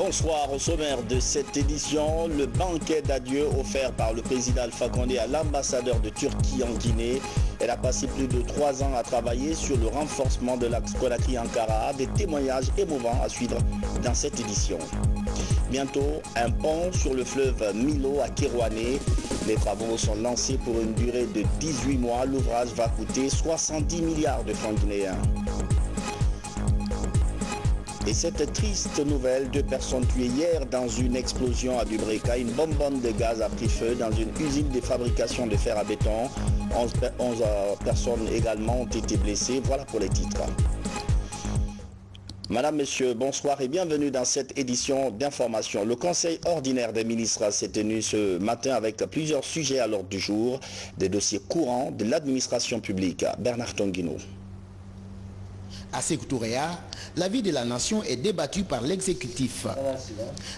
Bonsoir. Au sommaire de cette édition, le banquet d'adieu offert par le président Alpha Condé à l'ambassadeur de Turquie en Guinée. Elle a passé plus de 3 ans à travailler sur le renforcement de l'axe Conakry-Ankara. Des témoignages émouvants à suivre dans cette édition. Bientôt, un pont sur le fleuve Milo à Kérouané. Les travaux sont lancés pour une durée de 18 mois. L'ouvrage va coûter 70 milliards de francs guinéens. Et cette triste nouvelle, 2 personnes tuées hier dans une explosion à Dubreka. Une bonbonne de gaz a pris feu dans une usine de fabrication de fer à béton. 11 personnes également ont été blessées. Voilà pour les titres. Madame, Monsieur, bonsoir et bienvenue dans cette édition d'information. Le Conseil ordinaire des ministres s'est tenu ce matin avec plusieurs sujets à l'ordre du jour, des dossiers courants de l'administration publique. Bernard Tonguino. À Sékou Touréa, la vie de la nation est débattue par l'exécutif.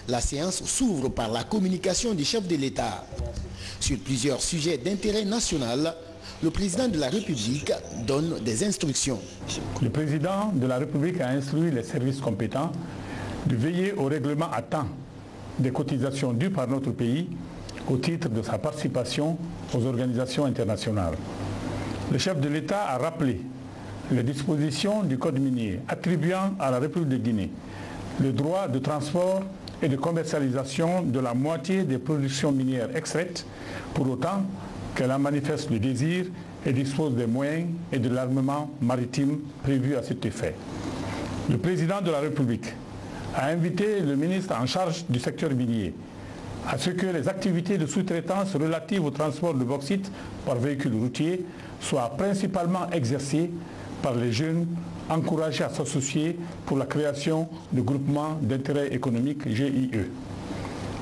La séance s'ouvre par la communication du chef de l'État. Sur plusieurs sujets d'intérêt national, le président de la République donne des instructions. Le président de la République a instruit les services compétents de veiller au règlement à temps des cotisations dues par notre pays au titre de sa participation aux organisations internationales. Le chef de l'État a rappelé les dispositions du Code minier attribuant à la République de Guinée le droit de transport et de commercialisation de la moitié des productions minières extraites, pour autant qu'elle en manifeste le désir et dispose des moyens et de l'armement maritime prévus à cet effet. Le président de la République a invité le ministre en charge du secteur minier à ce que les activités de sous-traitance relatives au transport de bauxite par véhicule routier soient principalement exercées par les jeunes encouragés à s'associer pour la création de groupements d'intérêt économique GIE.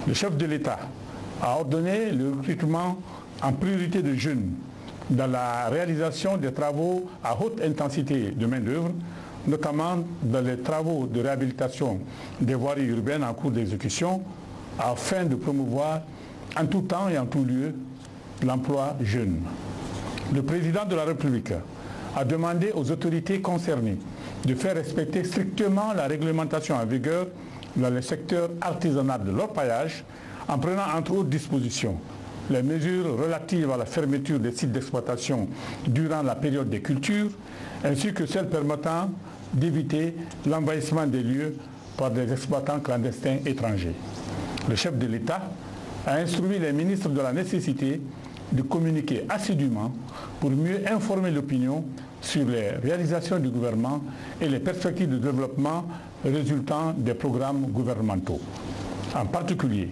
Le chef de l'État a ordonné le recrutement en priorité de jeunes dans la réalisation des travaux à haute intensité de main-d'œuvre, notamment dans les travaux de réhabilitation des voiries urbaines en cours d'exécution, afin de promouvoir en tout temps et en tout lieu l'emploi jeune. Le président de la République a demandé aux autorités concernées de faire respecter strictement la réglementation en vigueur dans le secteur artisanal de l'orpaillage, en prenant entre autres dispositions les mesures relatives à la fermeture des sites d'exploitation durant la période des cultures, ainsi que celles permettant d'éviter l'envahissement des lieux par des exploitants clandestins étrangers. Le chef de l'État a instruit les ministres de la nécessité de communiquer assidûment pour mieux informer l'opinion sur les réalisations du gouvernement et les perspectives de développement résultant des programmes gouvernementaux. En particulier,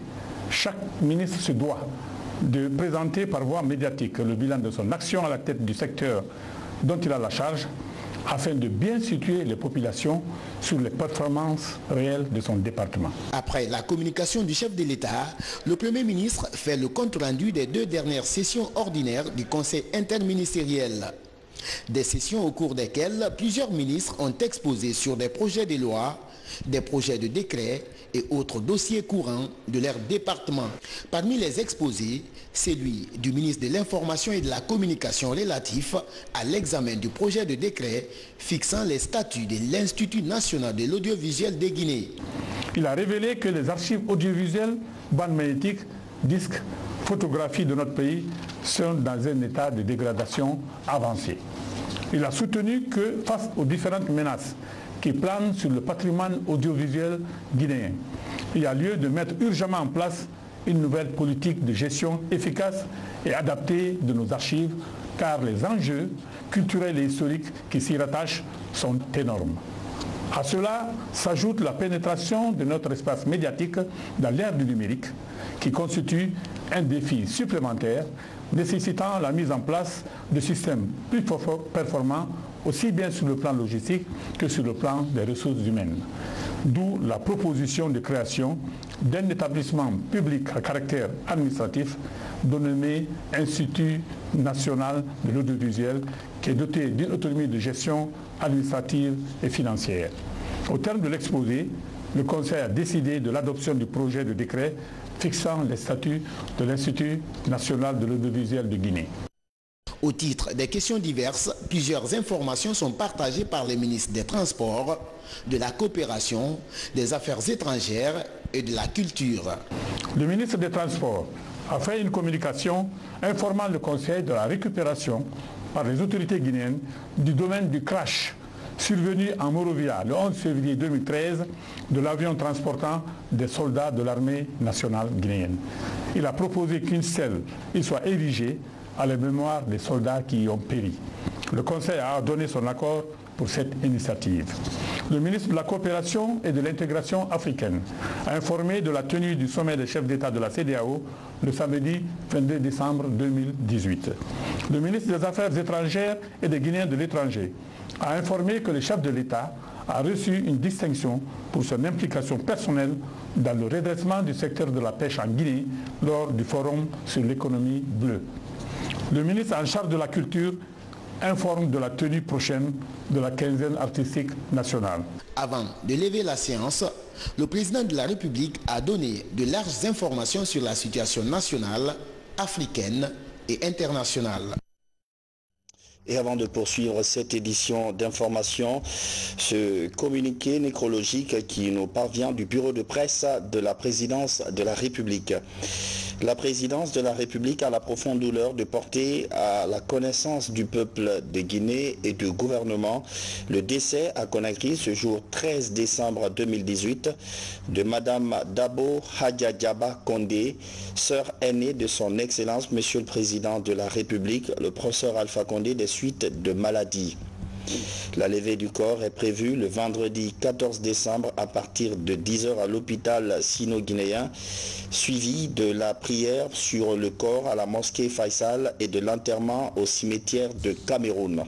chaque ministre se doit de présenter par voie médiatique le bilan de son action à la tête du secteur dont il a la charge, afin de bien situer les populations sur les performances réelles de son département. Après la communication du chef de l'État, le Premier ministre fait le compte-rendu des 2 dernières sessions ordinaires du Conseil interministériel. Des sessions au cours desquelles plusieurs ministres ont exposé sur des projets de loi, des projets de décret et autres dossiers courants de leur département. Parmi les exposés, celui du ministre de l'Information et de la Communication relatif à l'examen du projet de décret fixant les statuts de l'Institut national de l'audiovisuel de Guinée. Il a révélé que les archives audiovisuelles, bandes magnétiques, disques, photographies de notre pays sont dans un état de dégradation avancée. Il a soutenu que face aux différentes menaces qui planent sur le patrimoine audiovisuel guinéen, il y a lieu de mettre urgemment en place une nouvelle politique de gestion efficace et adaptée de nos archives, car les enjeux culturels et historiques qui s'y rattachent sont énormes. À cela s'ajoute la pénétration de notre espace médiatique dans l'ère du numérique, qui constitue un défi supplémentaire nécessitant la mise en place de systèmes plus performants aussi bien sur le plan logistique que sur le plan des ressources humaines. D'où la proposition de création d'un établissement public à caractère administratif dénommé Institut national de l'audiovisuel, qui est doté d'une autonomie de gestion administrative et financière. Au terme de l'exposé, le Conseil a décidé de l'adoption du projet de décret fixant les statuts de l'Institut national de l'audiovisuel de Guinée. Au titre des questions diverses, plusieurs informations sont partagées par les ministres des Transports, de la Coopération, des Affaires étrangères et de la culture. Le ministre des Transports a fait une communication informant le Conseil de la récupération par les autorités guinéennes du domaine du crash survenu en Morovia le 11 février 2013 de l'avion transportant des soldats de l'armée nationale guinéenne. Il a proposé qu'une stèle y soit érigée à la mémoire des soldats qui y ont péri. Le Conseil a donné son accord pour cette initiative. Le ministre de la Coopération et de l'Intégration africaine a informé de la tenue du sommet des chefs d'État de la CEDEAO le samedi 22 décembre 2018. Le ministre des Affaires étrangères et des Guinéens de l'étranger a informé que le chef de l'État a reçu une distinction pour son implication personnelle dans le redressement du secteur de la pêche en Guinée lors du forum sur l'économie bleue. Le ministre en charge de la culture informe de la tenue prochaine de la quinzaine artistique nationale. Avant de lever la séance, le président de la République a donné de larges informations sur la situation nationale, africaine et internationale. Et avant de poursuivre cette édition d'information, ce communiqué nécrologique qui nous parvient du bureau de presse de la présidence de la République. La présidence de la République a la profonde douleur de porter à la connaissance du peuple de Guinée et du gouvernement le décès à Conakry ce jour 13 décembre 2018 de Madame Dabo Hadjadjaba Condé, sœur aînée de son Excellence Monsieur le Président de la République, le professeur Alpha Condé, des suites de maladie. La levée du corps est prévue le vendredi 14 décembre à partir de 10h à l'hôpital sino-guinéen, suivi de la prière sur le corps à la mosquée Faisal et de l'enterrement au cimetière de Cameroun.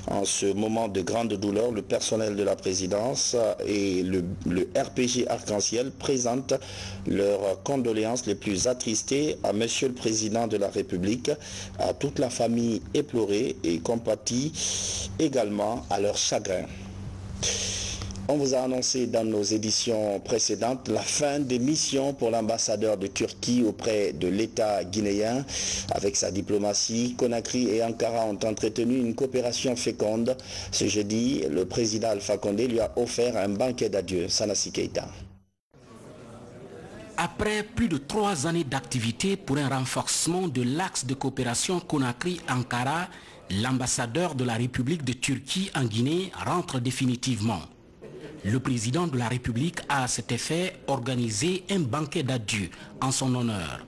En ce moment de grande douleur, le personnel de la présidence et le RPG Arc-en-Ciel présentent leurs condoléances les plus attristées à Monsieur le Président de la République, à toute la famille éplorée et compatit également à leur chagrin. On vous a annoncé dans nos éditions précédentes la fin des missions pour l'ambassadeur de Turquie auprès de l'État guinéen. Avec sa diplomatie, Conakry et Ankara ont entretenu une coopération féconde. Ce jeudi, le président Alpha Condé lui a offert un banquet d'adieu. Sanassi Keita. Après plus de 3 années d'activité pour un renforcement de l'axe de coopération Conakry-Ankara, l'ambassadeur de la République de Turquie en Guinée rentre définitivement. Le président de la République a à cet effet organisé un banquet d'adieu en son honneur.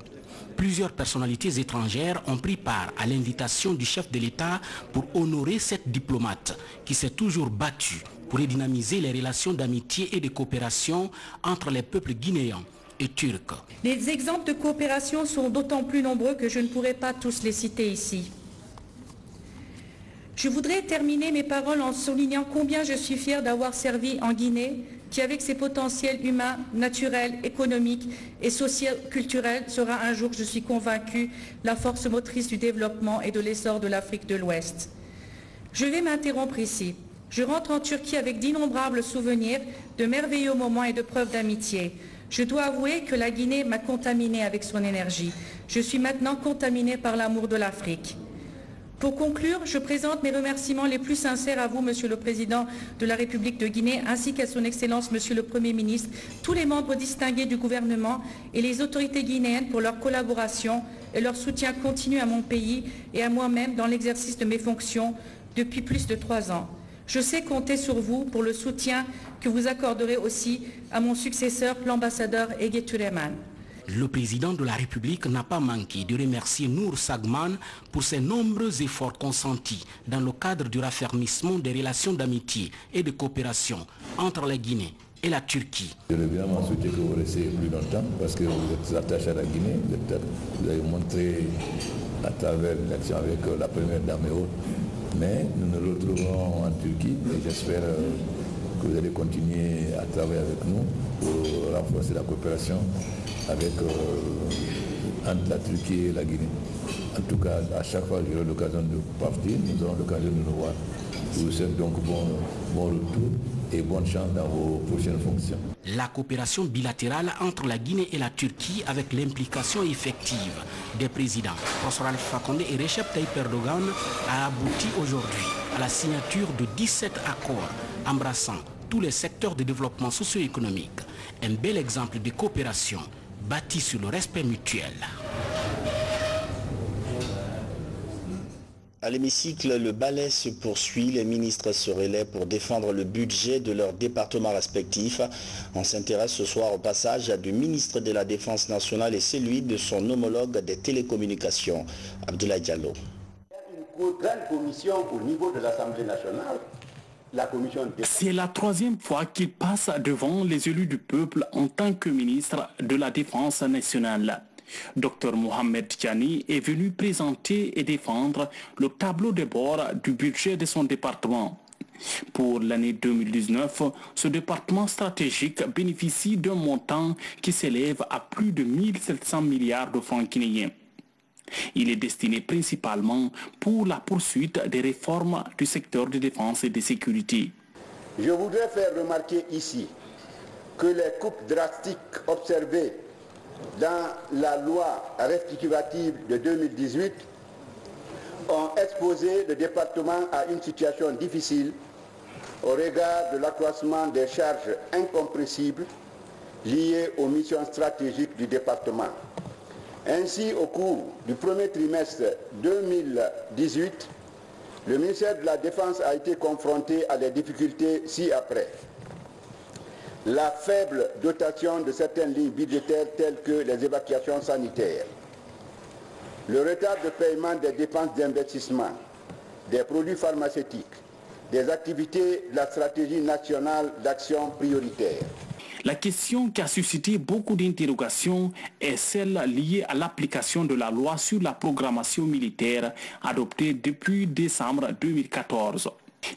Plusieurs personnalités étrangères ont pris part à l'invitation du chef de l'État pour honorer cette diplomate qui s'est toujours battue pour redynamiser les relations d'amitié et de coopération entre les peuples guinéens et turcs. Les exemples de coopération sont d'autant plus nombreux que je ne pourrai pas tous les citer ici. Je voudrais terminer mes paroles en soulignant combien je suis fière d'avoir servi en Guinée, qui avec ses potentiels humains, naturels, économiques et socio-culturels sera un jour, je suis convaincue, la force motrice du développement et de l'essor de l'Afrique de l'Ouest. Je vais m'interrompre ici. Je rentre en Turquie avec d'innombrables souvenirs, de merveilleux moments et de preuves d'amitié. Je dois avouer que la Guinée m'a contaminée avec son énergie. Je suis maintenant contaminée par l'amour de l'Afrique. Pour conclure, je présente mes remerciements les plus sincères à vous, Monsieur le Président de la République de Guinée, ainsi qu'à son Excellence, Monsieur le Premier ministre, tous les membres distingués du gouvernement et les autorités guinéennes pour leur collaboration et leur soutien continu à mon pays et à moi-même dans l'exercice de mes fonctions depuis plus de 3 ans. Je sais compter sur vous pour le soutien que vous accorderez aussi à mon successeur, l'ambassadeur Ege Tureman. Le président de la République n'a pas manqué de remercier Nour Sagman pour ses nombreux efforts consentis dans le cadre du raffermissement des relations d'amitié et de coopération entre la Guinée et la Turquie. Je voulais évidemment souhaiter que vous restiez plus longtemps parce que vous êtes attaché à la Guinée, vous avez montré à travers l'action avec la première dame et autres. Mais nous nous retrouverons en Turquie et j'espère que vous allez continuer à travailler avec nous pour renforcer la coopération avec, entre la Turquie et la Guinée. En tout cas, à chaque fois que j'aurai l'occasion de partir, nous aurons l'occasion de nous voir. Je vous souhaite donc bon retour et bonne chance dans vos prochaines fonctions. La coopération bilatérale entre la Guinée et la Turquie avec l'implication effective des présidents François Alpha Condé et Recep Tayyip Erdogan a abouti aujourd'hui à la signature de 17 accords embrassant tous les secteurs de développement socio-économique. Un bel exemple de coopération bâtie sur le respect mutuel. À l'hémicycle, le ballet se poursuit. Les ministres se relaient pour défendre le budget de leurs départements respectifs. On s'intéresse ce soir au passage du ministre de la Défense nationale et celui de son homologue des télécommunications, Abdoulaye Diallo. Il y a une grande commission au niveau de l'Assemblée nationale. C'est la troisième fois qu'il passe devant les élus du peuple en tant que ministre de la Défense nationale. Dr Mohamed Tiani est venu présenter et défendre le tableau de bord du budget de son département. Pour l'année 2019, ce département stratégique bénéficie d'un montant qui s'élève à plus de 1700 milliards de francs guinéens. Il est destiné principalement pour la poursuite des réformes du secteur de défense et de sécurité. Je voudrais faire remarquer ici que les coupes drastiques observées dans la loi rectificative de 2018 ont exposé le département à une situation difficile au regard de l'accroissement des charges incompressibles liées aux missions stratégiques du département. Ainsi, au cours du premier trimestre 2018, le ministère de la Défense a été confronté à des difficultés ci-après. La faible dotation de certaines lignes budgétaires telles que les évacuations sanitaires, le retard de paiement des dépenses d'investissement, des produits pharmaceutiques, des activités de la stratégie nationale d'action prioritaire. La question qui a suscité beaucoup d'interrogations est celle liée à l'application de la loi sur la programmation militaire adoptée depuis décembre 2014.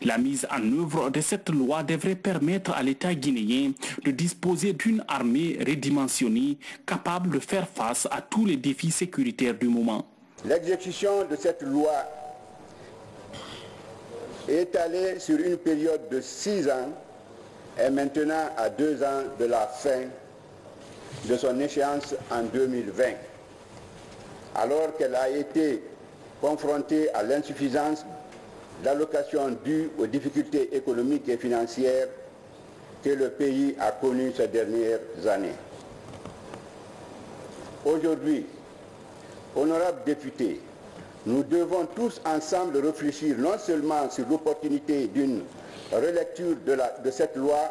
La mise en œuvre de cette loi devrait permettre à l'État guinéen de disposer d'une armée redimensionnée capable de faire face à tous les défis sécuritaires du moment. L'exécution de cette loi est étalée sur une période de 6 ans et maintenant à 2 ans de la fin de son échéance en 2020, alors qu'elle a été confrontée à l'insuffisance d'allocations dues aux difficultés économiques et financières que le pays a connues ces dernières années. Aujourd'hui, honorables députés, nous devons tous ensemble réfléchir non seulement sur l'opportunité d'une relecture de cette loi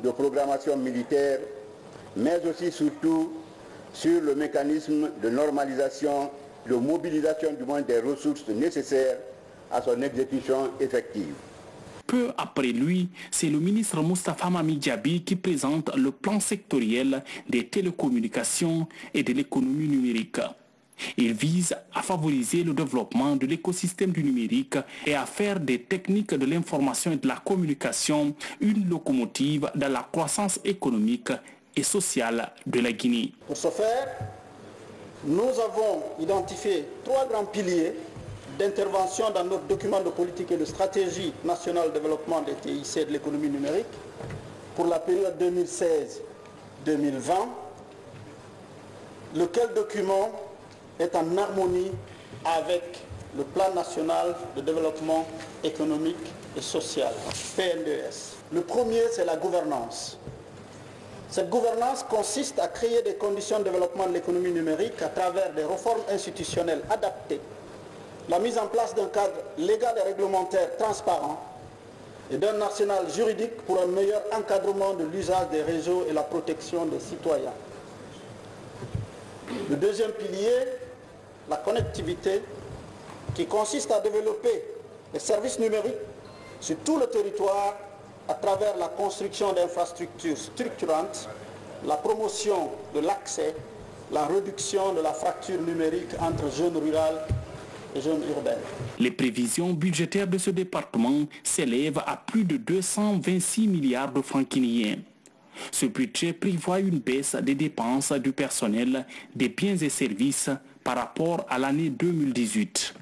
de programmation militaire, mais aussi surtout sur le mécanisme de normalisation, de mobilisation du moins des ressources nécessaires à son exécution effective. Peu après lui, c'est le ministre Moustapha Mami Diaby qui présente le plan sectoriel des télécommunications et de l'économie numérique. Il vise à favoriser le développement de l'écosystème du numérique et à faire des techniques de l'information et de la communication une locomotive dans la croissance économique et sociale de la Guinée. Pour ce faire, nous avons identifié 3 grands piliers d'intervention dans notre document de politique et de stratégie nationale de développement des TIC et de l'économie numérique pour la période 2016-2020, lequel document est en harmonie avec le plan national de développement économique et social, PNDS. Le premier, c'est la gouvernance. Cette gouvernance consiste à créer des conditions de développement de l'économie numérique à travers des réformes institutionnelles adaptées, la mise en place d'un cadre légal et réglementaire transparent et d'un arsenal juridique pour un meilleur encadrement de l'usage des réseaux et la protection des citoyens. Le deuxième pilier, la connectivité, qui consiste à développer les services numériques sur tout le territoire à travers la construction d'infrastructures structurantes, la promotion de l'accès, la réduction de la fracture numérique entre zones rurales et zones urbaines. Les prévisions budgétaires de ce département s'élèvent à plus de 226 milliards de francs guinéens. Ce budget prévoit une baisse des dépenses du personnel, des biens et services par rapport à l'année 2018.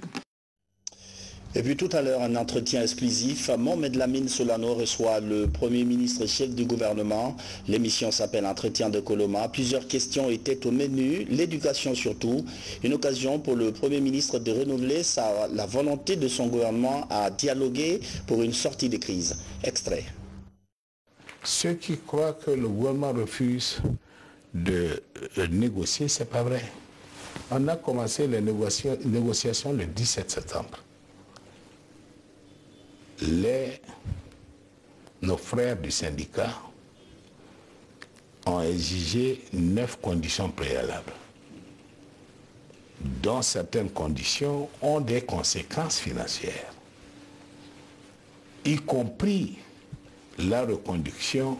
Et puis tout à l'heure, un entretien exclusif. Mohamed Lamine Solano reçoit le Premier ministre chef du gouvernement. L'émission s'appelle Entretien de Coloma. Plusieurs questions étaient au menu, l'éducation surtout. Une occasion pour le Premier ministre de renouveler la volonté de son gouvernement à dialoguer pour une sortie de crise. Extrait. Ceux qui croient que le gouvernement refuse de négocier, ce n'est pas vrai. On a commencé les négociations le 17 septembre. Nos frères du syndicat ont exigé 9 conditions préalables, dont certaines conditions ont des conséquences financières, y compris la reconduction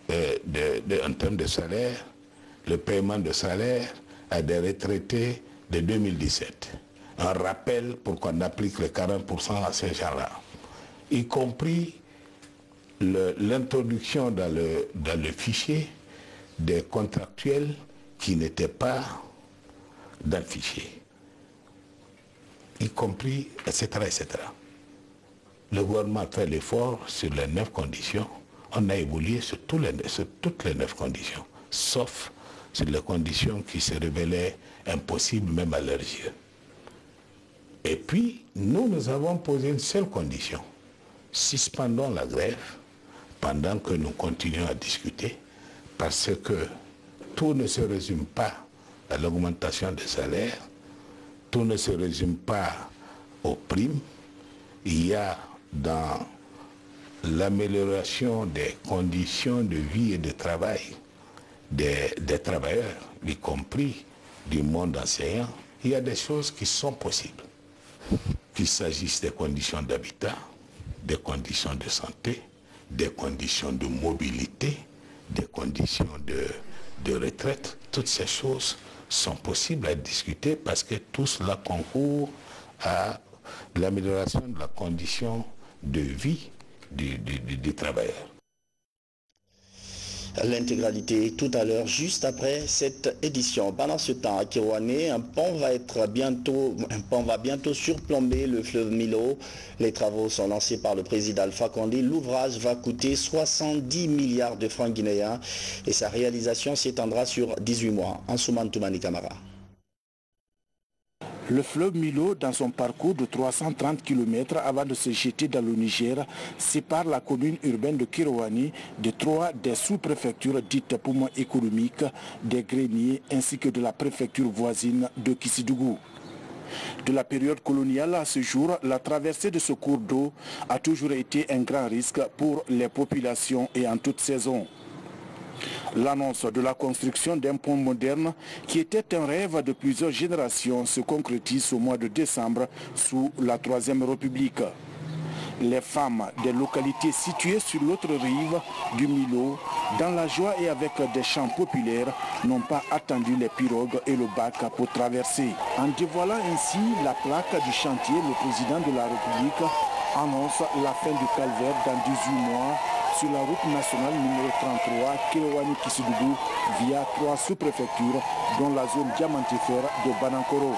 en termes de salaire, le paiement de salaire à des retraités de 2017. Un rappel pour qu'on applique les 40% à ces gens-là, y compris l'introduction dans le fichier des contractuels qui n'étaient pas dans le fichier, y compris, etc., etc. Le gouvernement a fait l'effort sur les 9 conditions. On a évolué sur toutes les 9 conditions, sauf sur les conditions qui se révélaient impossibles même à leurs yeux. Et puis, nous avons posé une seule condition. Suspendons la grève pendant que nous continuons à discuter, parce que tout ne se résume pas à l'augmentation des salaires, tout ne se résume pas aux primes. Il y a dans l'amélioration des conditions de vie et de travail des travailleurs, y compris du monde enseignant, il y a des choses qui sont possibles. Qu'il s'agisse des conditions d'habitat, des conditions de santé, des conditions de mobilité, des conditions de retraite, toutes ces choses sont possibles à discuter parce que tout cela concourt à l'amélioration de la condition de vie du travailleur. L'intégralité tout à l'heure, juste après cette édition. Pendant ce temps, à Kirouané, un pont va bientôt surplomber le fleuve Milo. Les travaux sont lancés par le président Alpha Condé. L'ouvrage va coûter 70 milliards de francs guinéens et sa réalisation s'étendra sur 18 mois. Ansoumane Toumani Camara. Le fleuve Milo, dans son parcours de 330 km avant de se jeter dans le Niger, sépare la commune urbaine de Kirouani de 3 des sous-préfectures dites poumons économiques, des greniers ainsi que de la préfecture voisine de Kissidougou. De la période coloniale à ce jour, la traversée de ce cours d'eau a toujours été un grand risque pour les populations et en toute saison. L'annonce de la construction d'un pont moderne qui était un rêve de plusieurs générations se concrétise au mois de décembre sous la Troisième République. Les femmes des localités situées sur l'autre rive du Milo, dans la joie et avec des chants populaires, n'ont pas attendu les pirogues et le bac pour traverser. En dévoilant ainsi la plaque du chantier, le président de la République annonce la fin du calvaire dans 18 mois sur la route nationale numéro 33 Kirouani-Kissidougou via 3 sous-préfectures dont la zone diamantifère de Banankoro.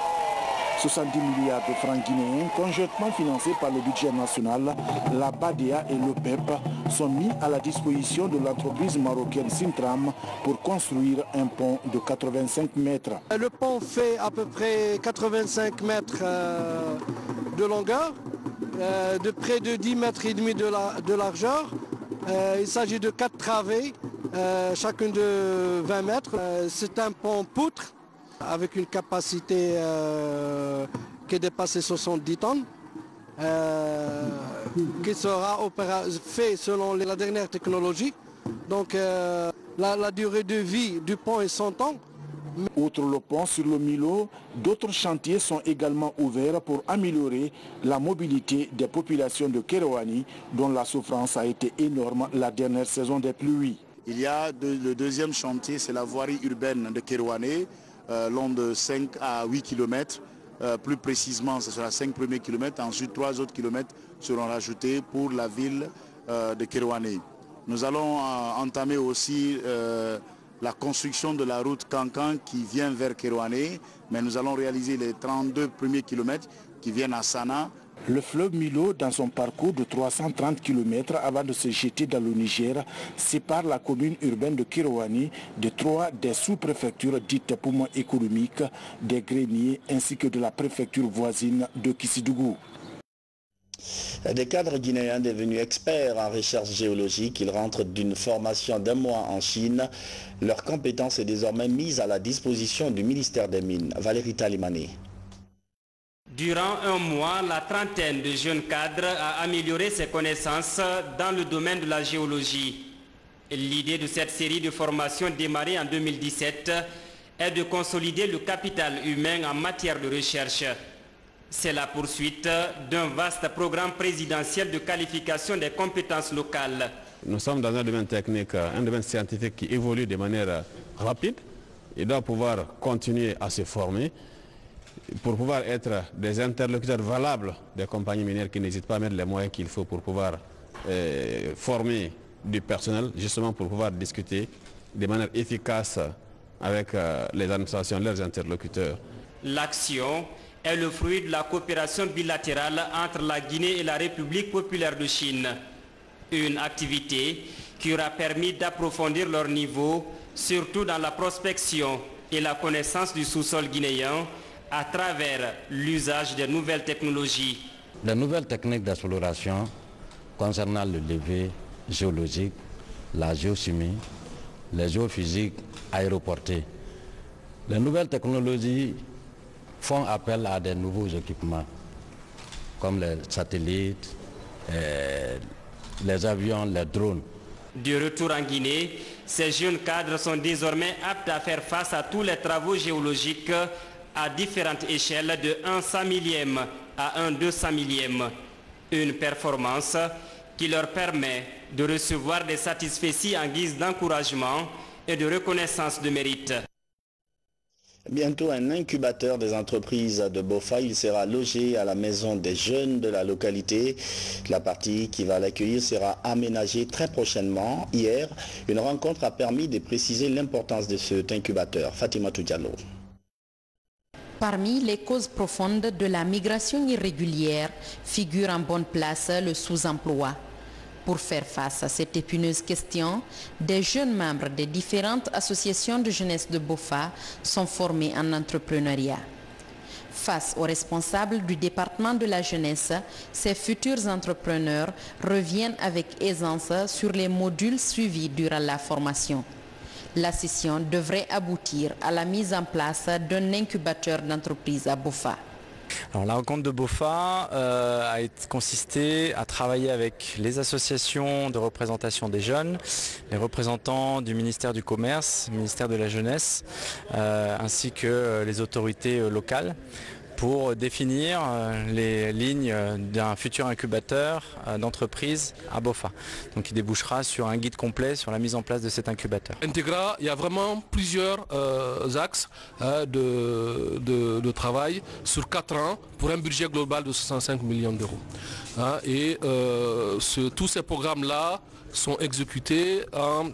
70 milliards de francs guinéens, conjointement financés par le budget national, la BADEA et le PEP sont mis à la disposition de l'entreprise marocaine Sintram pour construire un pont de 85 mètres. Le pont fait à peu près 85 mètres de longueur, de près de 10 mètres et demi de largeur. Il s'agit de 4 travées, chacune de 20 mètres. C'est un pont poutre avec une capacité qui dépasse les 70 tonnes, qui sera fait selon la dernière technologie. Donc la durée de vie du pont est 100 ans. Outre le pont sur le Milo, d'autres chantiers sont également ouverts pour améliorer la mobilité des populations de Kirouani, dont la souffrance a été énorme la dernière saison des pluies. Il y a le deuxième chantier, c'est la voirie urbaine de Kirouani, long de 5 à 8 km. Plus précisément, ce sera 5 premiers kilomètres. Ensuite, 3 autres kilomètres seront rajoutés pour la ville de Kirouani. Nous allons entamer aussi la construction de la route Kankan qui vient vers Kirouani, mais nous allons réaliser les 32 premiers kilomètres qui viennent à Sana. Le fleuve Milo, dans son parcours de 330 km avant de se jeter dans le Niger, sépare la commune urbaine de Kirouani de 3 des sous-préfectures dites poumons économiques, des greniers ainsi que de la préfecture voisine de Kissidougou. Des cadres guinéens devenus experts en recherche géologique, ils rentrent d'une formation d'1 mois en Chine. Leur compétence est désormais mise à la disposition du ministère des Mines. Valérie Talimani. Durant 1 mois, la trentaine de jeunes cadres a amélioré ses connaissances dans le domaine de la géologie. L'idée de cette série de formations démarrée en 2017 est de consolider le capital humain en matière de recherche. C'est la poursuite d'un vaste programme présidentiel de qualification des compétences locales. Nous sommes dans un domaine technique, un domaine scientifique qui évolue de manière rapide. Il doit pouvoir continuer à se former pour pouvoir être des interlocuteurs valables des compagnies minières qui n'hésitent pas à mettre les moyens qu'il faut pour pouvoir former du personnel, justement pour pouvoir discuter de manière efficace avec les administrations, leurs interlocuteurs. L'action est le fruit de la coopération bilatérale entre la Guinée et la République populaire de Chine. Une activité qui aura permis d'approfondir leur niveau, surtout dans la prospection et la connaissance du sous-sol guinéen à travers l'usage des nouvelles technologies. Les nouvelles techniques d'exploration concernant le levé géologique, la géochimie, les géophysiques aéroportées. Les nouvelles technologies font appel à des nouveaux équipements comme les satellites, les avions, les drones. De retour en Guinée, ces jeunes cadres sont désormais aptes à faire face à tous les travaux géologiques à différentes échelles de 1/100 millième à 1/200 millième. Une performance qui leur permet de recevoir des satisfecits en guise d'encouragement et de reconnaissance de mérite. Bientôt un incubateur des entreprises de Bofa, il sera logé à la maison des jeunes de la localité. La partie qui va l'accueillir sera aménagée très prochainement. Hier, une rencontre a permis de préciser l'importance de cet incubateur. Fatima Diallo. Parmi les causes profondes de la migration irrégulière figure en bonne place le sous-emploi. Pour faire face à cette épineuse question, des jeunes membres des différentes associations de jeunesse de Bofa sont formés en entrepreneuriat. Face aux responsables du département de la jeunesse, ces futurs entrepreneurs reviennent avec aisance sur les modules suivis durant la formation. La session devrait aboutir à la mise en place d'un incubateur d'entreprise à Bofa. Alors, la rencontre de Bofa a consisté à travailler avec les associations de représentation des jeunes, les représentants du ministère du Commerce, ministère de la Jeunesse, ainsi que les autorités locales, pour définir les lignes d'un futur incubateur d'entreprise à Bofa. Donc il débouchera sur un guide complet sur la mise en place de cet incubateur. Integra, il y a vraiment plusieurs axes de travail sur 4 ans pour un budget global de 65 millions d'euros. Et tous ces programmes-là sont exécutés en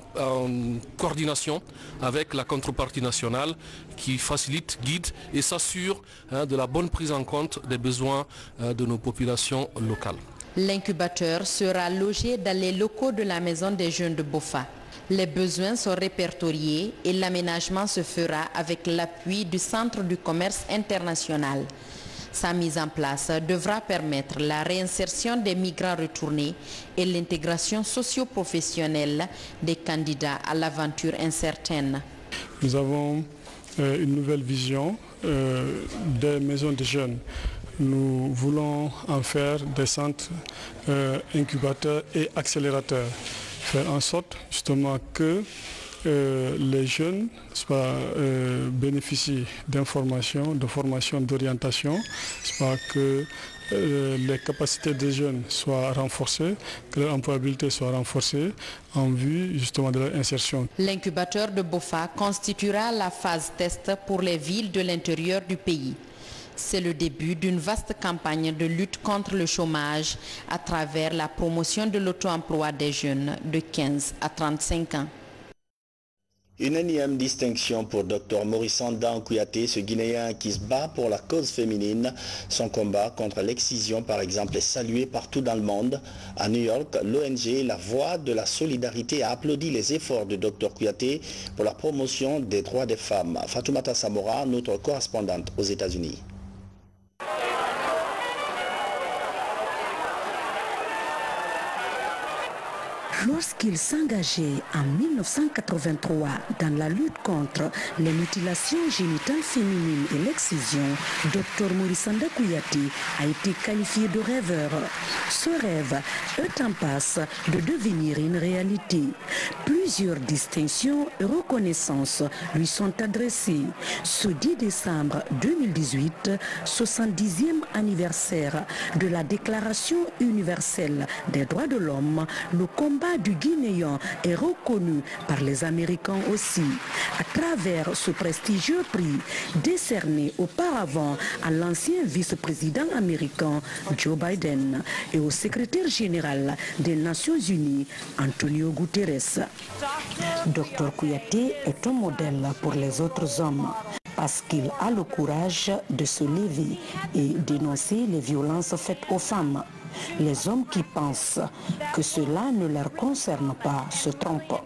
coordination avec la contrepartie nationale qui facilite, guide et s'assure de la bonne prise en compte des besoins de nos populations locales. L'incubateur sera logé dans les locaux de la Maison des Jeunes de Bofa. Les besoins sont répertoriés et l'aménagement se fera avec l'appui du Centre du commerce international. Sa mise en place devra permettre la réinsertion des migrants retournés et l'intégration socio-professionnelle des candidats à l'aventure incertaine. Nous avons une nouvelle vision des maisons de jeunes. Nous voulons en faire des centres incubateurs et accélérateurs. Faire en sorte justement que les jeunes bénéficient d'informations, de formation, d'orientation, que les capacités des jeunes soient renforcées, que leur employabilité soit renforcée en vue justement de leur insertion. L'incubateur de Bofa constituera la phase test pour les villes de l'intérieur du pays. C'est le début d'une vaste campagne de lutte contre le chômage à travers la promotion de l'auto-emploi des jeunes de 15 à 35 ans. Une énième distinction pour Dr Maurice Ndan Kouyaté, ce Guinéen qui se bat pour la cause féminine. Son combat contre l'excision, par exemple, est salué partout dans le monde. À New York, l'ONG La Voix de la Solidarité a applaudi les efforts de Dr Kouyaté pour la promotion des droits des femmes. Fatoumata Samora, notre correspondante aux États-Unis. Lorsqu'il s'engageait en 1983 dans la lutte contre les mutilations génitales féminines et l'excision, Dr Maurice Sanda Kouyaté a été qualifié de rêveur. Ce rêve est en passe de devenir une réalité. Plusieurs distinctions et reconnaissances lui sont adressées. Ce 10 décembre 2018, 70e anniversaire de la Déclaration universelle des droits de l'homme, le combat du Guinéen est reconnu par les Américains aussi. À travers ce prestigieux prix décerné auparavant à l'ancien vice-président américain Joe Biden et au secrétaire général des Nations Unies Antonio Guterres. Dr Kouyaté est un modèle pour les autres hommes parce qu'il a le courage de se lever et dénoncer les violences faites aux femmes. Les hommes qui pensent que cela ne leur concerne pas se trompent.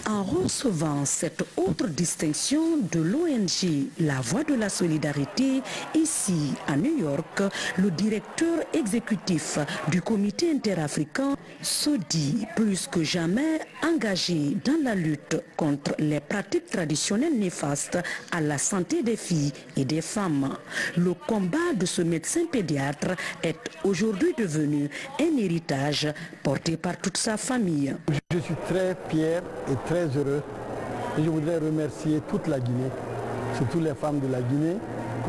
En recevant cette autre distinction de l'ONG La Voix de la Solidarité, ici à New York, le directeur exécutif du comité interafricain se dit plus que jamais engagé dans la lutte contre les pratiques traditionnelles néfastes à la santé des filles et des femmes. Le combat de ce médecin pédiatre est aujourd'hui devenu un héritage porté par toute sa famille. Je suis très fier et très heureux et je voudrais remercier toute la Guinée, surtout les femmes de la Guinée,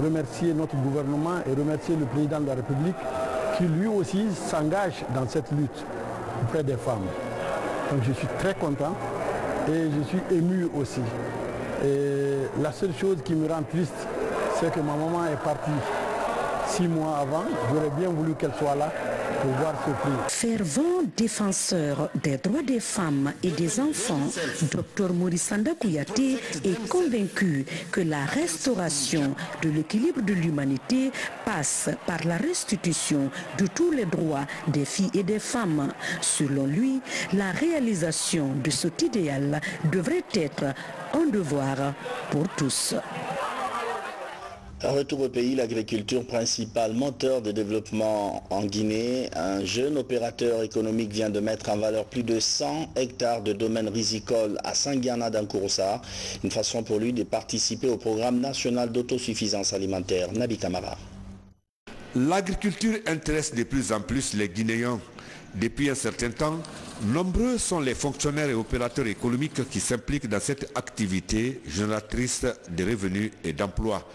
remercier notre gouvernement et remercier le président de la République qui lui aussi s'engage dans cette lutte auprès des femmes. Donc je suis très content et je suis ému aussi. Et la seule chose qui me rend triste, c'est que ma maman est partie 6 mois avant. J'aurais bien voulu qu'elle soit là pour voir ce prix. Fervent défenseur des droits des femmes et des enfants, Dr Maurice Sanda Kouyaté est convaincu que la restauration de l'équilibre de l'humanité passe par la restitution de tous les droits des filles et des femmes. Selon lui, la réalisation de cet idéal devrait être un devoir pour tous. Un retour au pays, l'agriculture principal moteur de développement en Guinée. Un jeune opérateur économique vient de mettre en valeur plus de 100 hectares de domaines rizicoles à Sangiana d'Ankouroussa. Une façon pour lui de participer au programme national d'autosuffisance alimentaire. Nabi Kamara. L'agriculture intéresse de plus en plus les Guinéens. Depuis un certain temps, nombreux sont les fonctionnaires et opérateurs économiques qui s'impliquent dans cette activité génératrice de revenus et d'emplois.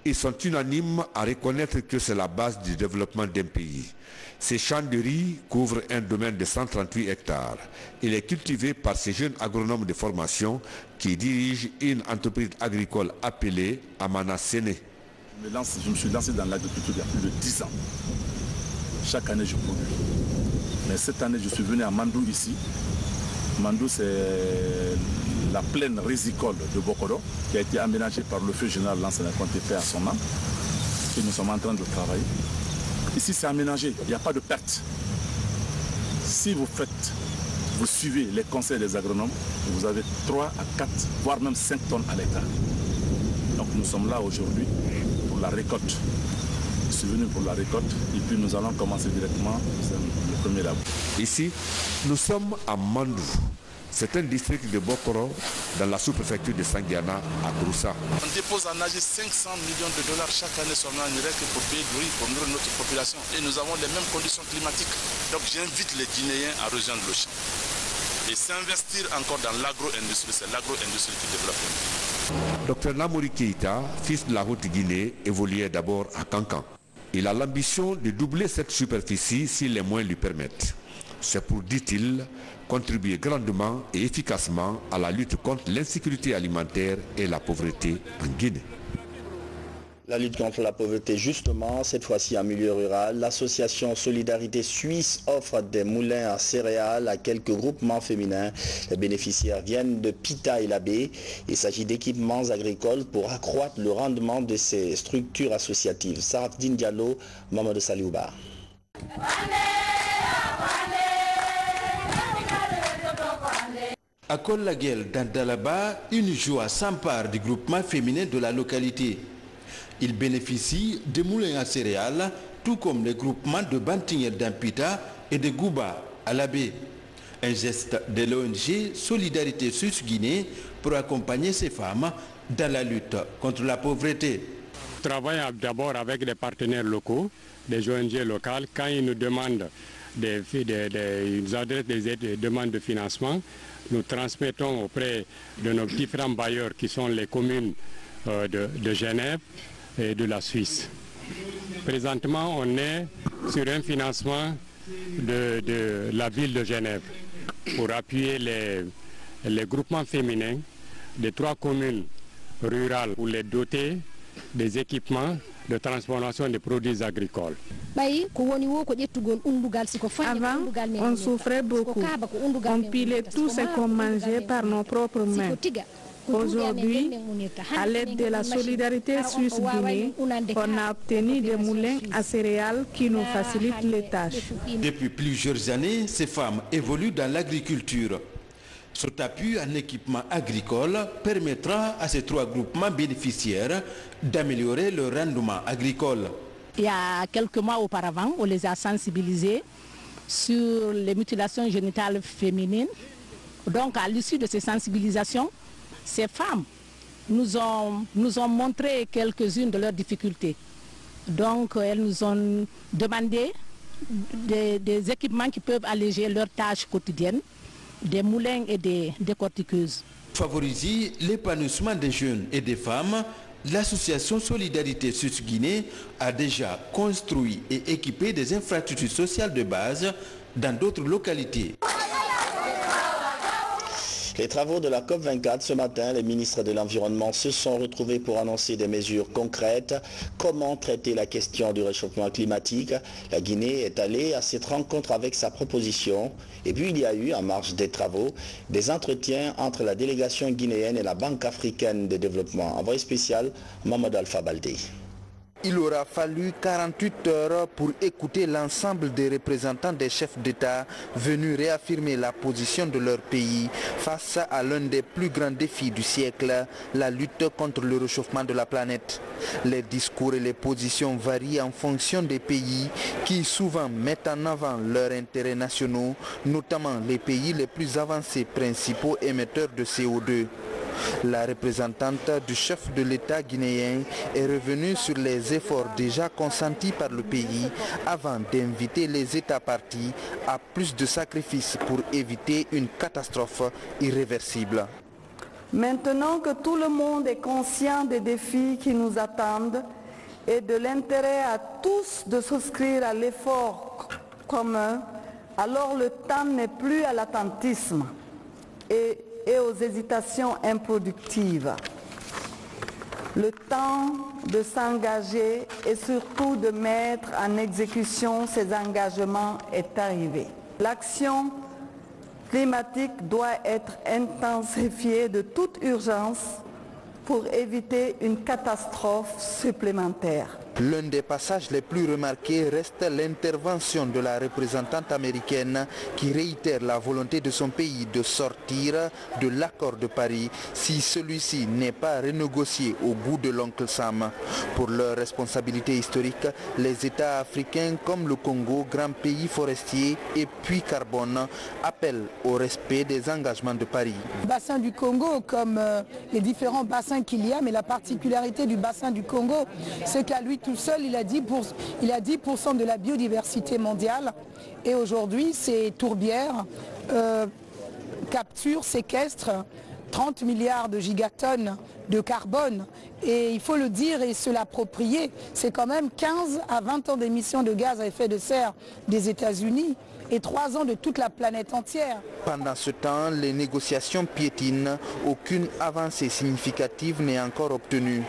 Ils sont unanimes à reconnaître que c'est la base du développement d'un pays. Ces champs de riz couvrent un domaine de 138 hectares. Il est cultivé par ces jeunes agronomes de formation qui dirigent une entreprise agricole appelée Amana Séné. Je me suis lancé dans l'agriculture il y a plus de 10 ans. Chaque année, je produis. Mais cette année, je suis venu à Mandou ici. Mandou, c'est la plaine rizicole de Bokoro qui a été aménagée par le feu général Lansana Conté à son âme. Et nous sommes en train de travailler. Ici, c'est aménagé, il n'y a pas de perte. Si vous suivez les conseils des agronomes, vous avez 3 à 4, voire même 5 tonnes à l'hectare. Donc nous sommes là aujourd'hui pour la récolte. Je suis venu pour la récolte et puis nous allons commencer directement le premier labo. Ici, nous sommes à Mandou. C'est un district de Bokoro dans la sous-préfecture de Sangiana à Groussa. On dépose en Algérie 500 millions de dollars chaque année seulement en Irak pour payer du riz, pour nourrir notre population. Et nous avons les mêmes conditions climatiques. Donc j'invite les Guinéens à rejoindre le champ. Et s'investir encore dans l'agro-industrie, c'est l'agro-industrie qui développe. Dr Namouri Keïta, fils de la Haute-Guinée, évoluait d'abord à Kankan. Il a l'ambition de doubler cette superficie si les moyens lui permettent. C'est pour, dit-il, contribuer grandement et efficacement à la lutte contre l'insécurité alimentaire et la pauvreté en Guinée. La lutte contre la pauvreté, justement, cette fois-ci en milieu rural, l'association Solidarité Suisse offre des moulins à céréales à quelques groupements féminins. Les bénéficiaires viennent de Pita et Labé. Il s'agit d'équipements agricoles pour accroître le rendement de ces structures associatives. Sarafdine Diallo, Mamadou Saliouba. À Kol-Laguel, dans Dalaba, une joie s'empare du groupement féminin de la localité. Ils bénéficient de moulins à céréales, tout comme les groupements de Bantingel d'Ampita et de Gouba à Labé. Un geste de l'ONG Solidarité Suisse-Guinée pour accompagner ces femmes dans la lutte contre la pauvreté. Nous travaillons d'abord avec des partenaires locaux, des ONG locales. Quand ils nous demandent ils adressent des demandes de financement, nous transmettons auprès de nos différents bailleurs qui sont les communes de Genève et de la Suisse. Présentement, on est sur un financement de la ville de Genève pour appuyer les groupements féminins des 3 communes rurales pour les doter des équipements de transformation des produits agricoles. Avant, on souffrait beaucoup. On pilait tout ce qu'on mangeait par nos propres mains. Aujourd'hui, à l'aide de la solidarité Suisse-Guinée, on a obtenu des moulins à céréales qui nous facilitent les tâches. Depuis plusieurs années, ces femmes évoluent dans l'agriculture. Cet appui en équipement agricole permettra à ces 3 groupements bénéficiaires d'améliorer leur rendement agricole. Il y a quelques mois auparavant, on les a sensibilisés sur les mutilations génitales féminines. Donc à l'issue de ces sensibilisations, ces femmes nous ont montré quelques-unes de leurs difficultés. Donc elles nous ont demandé des équipements qui peuvent alléger leurs tâches quotidiennes, des moulins et des décortiqueuses. Favoriser l'épanouissement des jeunes et des femmes, l'association Solidarité Suisse-Guinée a déjà construit et équipé des infrastructures sociales de base dans d'autres localités. Les travaux de la COP24 ce matin, les ministres de l'Environnement se sont retrouvés pour annoncer des mesures concrètes. Comment traiter la question du réchauffement climatique? La Guinée est allée à cette rencontre avec sa proposition. Et puis il y a eu, en marge des travaux, des entretiens entre la délégation guinéenne et la Banque africaine de développement. Envoyé spécial, Mohamed Alpha Baldé. Il aura fallu 48 heures pour écouter l'ensemble des représentants des chefs d'État venus réaffirmer la position de leur pays face à l'un des plus grands défis du siècle, la lutte contre le réchauffement de la planète. Les discours et les positions varient en fonction des pays qui souvent mettent en avant leurs intérêts nationaux, notamment les pays les plus avancés principaux émetteurs de CO2. La représentante du chef de l'État guinéen est revenue sur les efforts déjà consentis par le pays avant d'inviter les États partis à plus de sacrifices pour éviter une catastrophe irréversible. Maintenant que tout le monde est conscient des défis qui nous attendent et de l'intérêt à tous de souscrire à l'effort commun, alors le temps n'est plus à l'attentisme et aux hésitations improductives. Le temps de s'engager et surtout de mettre en exécution ces engagements est arrivé. L'action climatique doit être intensifiée de toute urgence pour éviter une catastrophe supplémentaire. L'un des passages les plus remarqués reste l'intervention de la représentante américaine qui réitère la volonté de son pays de sortir de l'accord de Paris si celui-ci n'est pas renégocié au goût de l'oncle Sam. Pour leur responsabilité historique, les États africains comme le Congo, grand pays forestier et puits carbone, appellent au respect des engagements de Paris. Le bassin du Congo, comme les différents bassins qu'il y a, mais la particularité du bassin du Congo, c'est qu'à lui tout seul, il a 10% de la biodiversité mondiale. Et aujourd'hui, ces tourbières capturent, séquestrent 30 milliards de gigatonnes de carbone. Et il faut le dire et se l'approprier, c'est quand même 15 à 20 ans d'émissions de gaz à effet de serre des États-Unis et 3 ans de toute la planète entière. Pendant ce temps, les négociations piétinent. Aucune avancée significative n'est encore obtenue.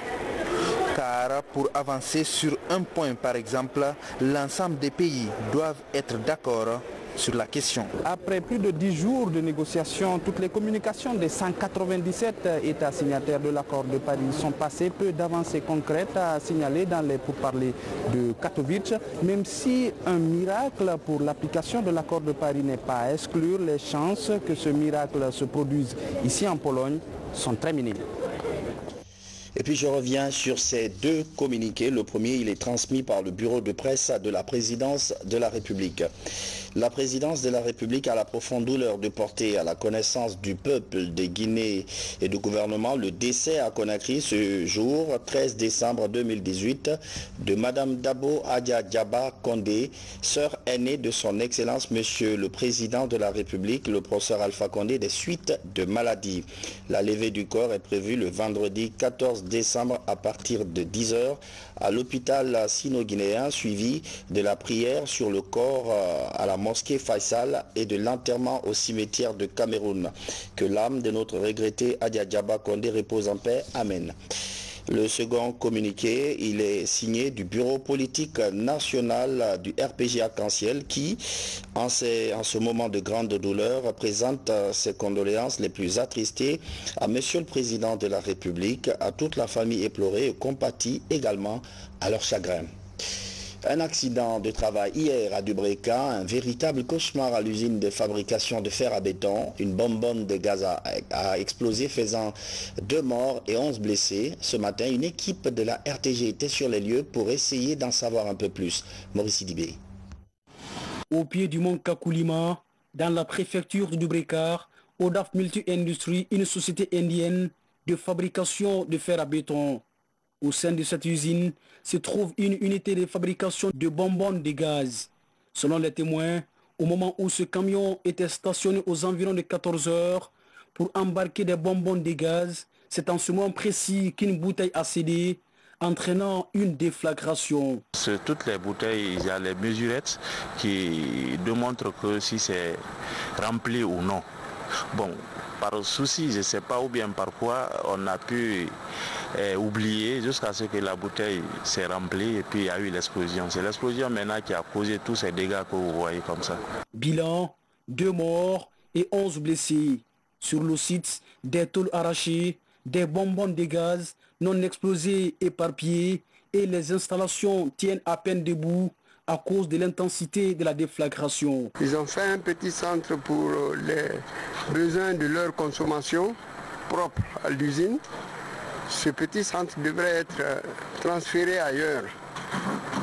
Car pour avancer sur un point par exemple, l'ensemble des pays doivent être d'accord sur la question. Après plus de 10 jours de négociations, toutes les communications des 197 États signataires de l'accord de Paris sont passées. Peu d'avancées concrètes à signaler dans les pourparlers de Katowice. Même si un miracle pour l'application de l'accord de Paris n'est pas à exclure, les chances que ce miracle se produise ici en Pologne sont très minimes. Et puis je reviens sur ces 2 communiqués. Le premier, il est transmis par le bureau de presse de la présidence de la République. La présidence de la République a la profonde douleur de porter à la connaissance du peuple de Guinée et du gouvernement le décès à Conakry ce jour, 13 décembre 2018, de Madame Dabo Adja-Djaba Condé, sœur aînée de son Excellence Monsieur le Président de la République, le professeur Alpha Condé, des suites de maladie. La levée du corps est prévue le vendredi 14 décembre à partir de 10h à l'hôpital sino-guinéen, suivi de la prière sur le corps à la mosquée Faisal et de l'enterrement au cimetière de Cameroun. Que l'âme de notre regretté Adja-Djaba Condé repose en paix. Amen. Le second communiqué, il est signé du bureau politique national du RPG Arc-en-Ciel qui, en ce moment de grande douleur, présente ses condoléances les plus attristées à Monsieur le Président de la République, à toute la famille éplorée et compatit également à leur chagrin. Un accident de travail hier à Dubreka, un véritable cauchemar à l'usine de fabrication de fer à béton. Une bonbonne de gaz a explosé, faisant 2 morts et 11 blessés. Ce matin, une équipe de la RTG était sur les lieux pour essayer d'en savoir un peu plus. Maurice Sidibé. Au pied du mont Kakulima, dans la préfecture de Dubreka, Odaf Multi Industries, une société indienne de fabrication de fer à béton. Au sein de cette usine se trouve une unité de fabrication de bonbonnes de gaz. Selon les témoins, au moment où ce camion était stationné aux environs de 14 heures pour embarquer des bonbonnes de gaz, c'est en ce moment précis qu'une bouteille a cédé, entraînant une déflagration. Sur toutes les bouteilles, il y a les mesurettes qui démontrent que si c'est rempli ou non. Bon, par souci, je ne sais pas ou bien par quoi, on a pu oublier jusqu'à ce que la bouteille s'est remplie et puis il y a eu l'explosion. C'est l'explosion maintenant qui a causé tous ces dégâts que vous voyez comme ça. Bilan, 2 morts et 11 blessés. Sur le site, des tôles arrachées, des bonbonnes de gaz non explosées éparpillées et les installations tiennent à peine debout à cause de l'intensité de la déflagration. Ils ont fait un petit centre pour les besoins de leur consommation propre à l'usine. Ce petit centre devrait être transféré ailleurs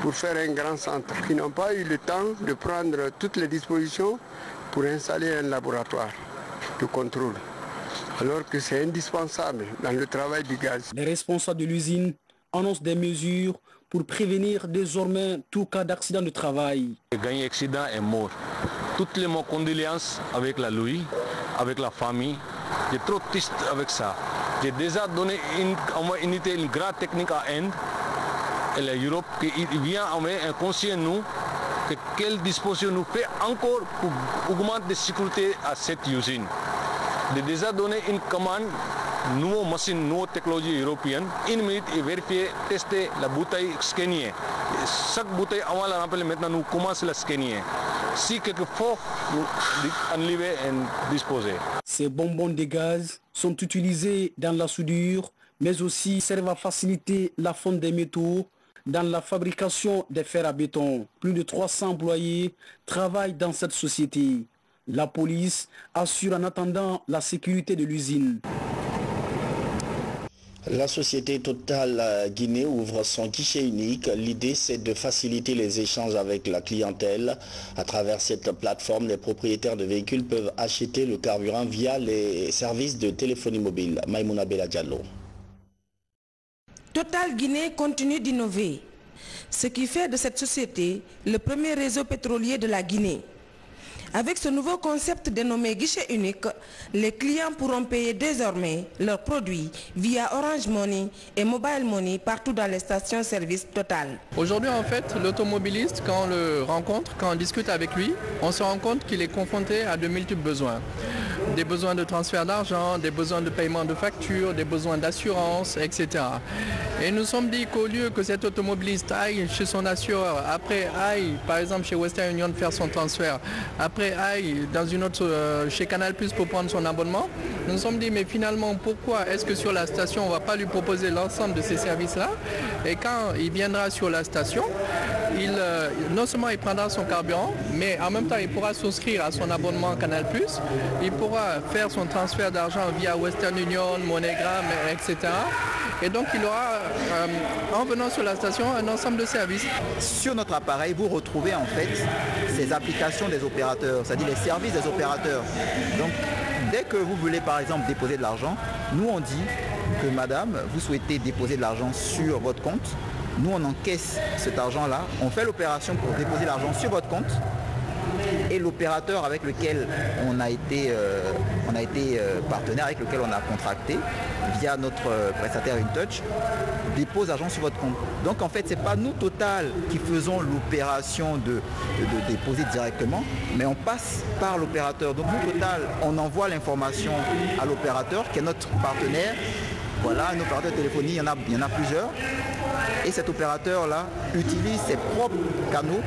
pour faire un grand centre. Ils n'ont pas eu le temps de prendre toutes les dispositions pour installer un laboratoire de contrôle, alors que c'est indispensable dans le travail du gaz. Les responsables de l'usine annoncent des mesures pour prévenir désormais tout cas d'accident de travail. Le gagné accident est mort. Toutes les condoléances avec la Louis, avec la famille. J'ai trop triste avec ça. J'ai déjà donné une grande technique à Inde et l'Europe qui vient envoyer un conseil à nous que quelle disposition nous fait encore pour augmenter la sécurité à cette usine. J'ai déjà donné une commande, nouvelle machine, nouvelle technologie européenne, 1 minute et vérifier, tester la bouteille scanner. Chaque bouteille avant la remplir, maintenant nous commençons à la scanner. Si quelquefois, nous enlever et disposer. Ces bonbonnes de gaz sont utilisées dans la soudure, mais aussi servent à faciliter la fonte des métaux dans la fabrication des fers à béton. Plus de 300 employés travaillent dans cette société. La police assure en attendant la sécurité de l'usine. La société Total Guinée ouvre son guichet unique. L'idée, c'est de faciliter les échanges avec la clientèle. À travers cette plateforme, les propriétaires de véhicules peuvent acheter le carburant via les services de téléphonie mobile. Maïmouna Bella Diallo. Total Guinée continue d'innover, ce qui fait de cette société le premier réseau pétrolier de la Guinée. Avec ce nouveau concept dénommé guichet unique, les clients pourront payer désormais leurs produits via Orange Money et Mobile Money partout dans les stations-service Total. Aujourd'hui, en fait, l'automobiliste, quand on le rencontre, quand on discute avec lui, on se rend compte qu'il est confronté à de multiples besoins. Des besoins de transfert d'argent, des besoins de paiement de factures, des besoins d'assurance, etc. Et nous sommes dit qu'au lieu que cet automobiliste aille chez son assureur, après aille par exemple chez Western Union faire son transfert, après aille dans une autre chez Canal+ pour prendre son abonnement, nous nous sommes dit mais finalement pourquoi est-ce que sur la station on ne va pas lui proposer l'ensemble de ces services-là, et quand il viendra sur la station, non seulement il prendra son carburant, mais en même temps il pourra souscrire à son abonnement Canal+, il pourra faire son transfert d'argent via Western Union, MoneyGram, etc. Et donc il aura, en venant sur la station, un ensemble de services. Sur notre appareil, vous retrouvez en fait ces applications des opérateurs, c'est-à-dire les services des opérateurs. Donc dès que vous voulez par exemple déposer de l'argent, nous on dit que madame, vous souhaitez déposer de l'argent sur votre compte, nous on encaisse cet argent-là, on fait l'opération pour déposer l'argent sur votre compte et l'opérateur avec lequel on a été partenaire, avec lequel on a contracté via notre prestataire InTouch, dépose l'argent sur votre compte. Donc en fait, ce n'est pas nous Total qui faisons l'opération de déposer directement, mais on passe par l'opérateur. Donc nous Total, on envoie l'information à l'opérateur qui est notre partenaire. Voilà, un opérateur téléphonique, il y en a plusieurs. Et cet opérateur-là utilise ses propres canaux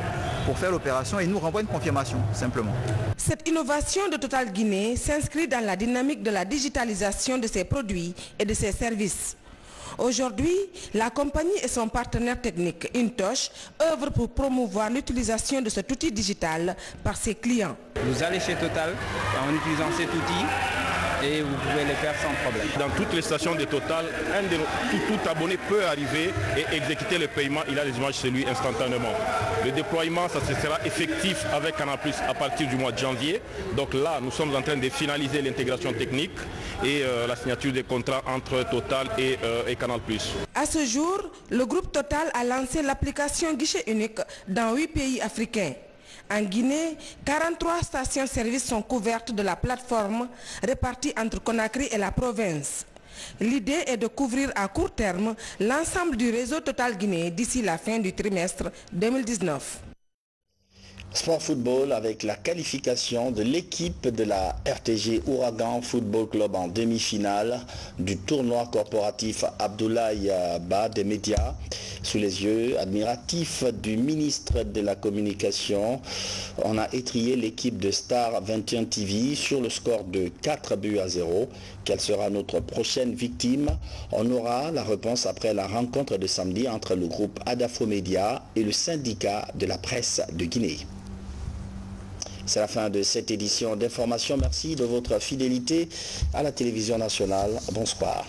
pour faire l'opération et nous renvoie une confirmation, simplement. Cette innovation de Total Guinée s'inscrit dans la dynamique de la digitalisation de ses produits et de ses services. Aujourd'hui, la compagnie et son partenaire technique InTouch œuvrent pour promouvoir l'utilisation de cet outil digital par ses clients. Vous allez chez Total en utilisant cet outil et vous pouvez le faire sans problème. Dans toutes les stations de Total, tout abonné peut arriver et exécuter le paiement. Il a les images chez lui instantanément. Le déploiement, ça sera effectif avec Canal+ à partir du mois de janvier. Donc là, nous sommes en train de finaliser l'intégration technique et la signature des contrats entre Total et Canal+. À ce jour, le groupe Total a lancé l'application guichet unique dans 8 pays africains. En Guinée, 43 stations-service sont couvertes de la plateforme répartie entre Conakry et la province. L'idée est de couvrir à court terme l'ensemble du réseau Total Guinée d'ici la fin du trimestre 2019. Sport football avec la qualification de l'équipe de la RTG Ouragan Football Club en demi-finale du tournoi corporatif Abdoulaye Ba des médias sous les yeux admiratifs du ministre de la Communication. On a étrillé l'équipe de Star 21 TV sur le score de 4-0. Quelle sera notre prochaine victime? On aura la réponse après la rencontre de samedi entre le groupe Adafo Média et le syndicat de la presse de Guinée. C'est la fin de cette édition d'information. Merci de votre fidélité à la télévision nationale. Bonsoir.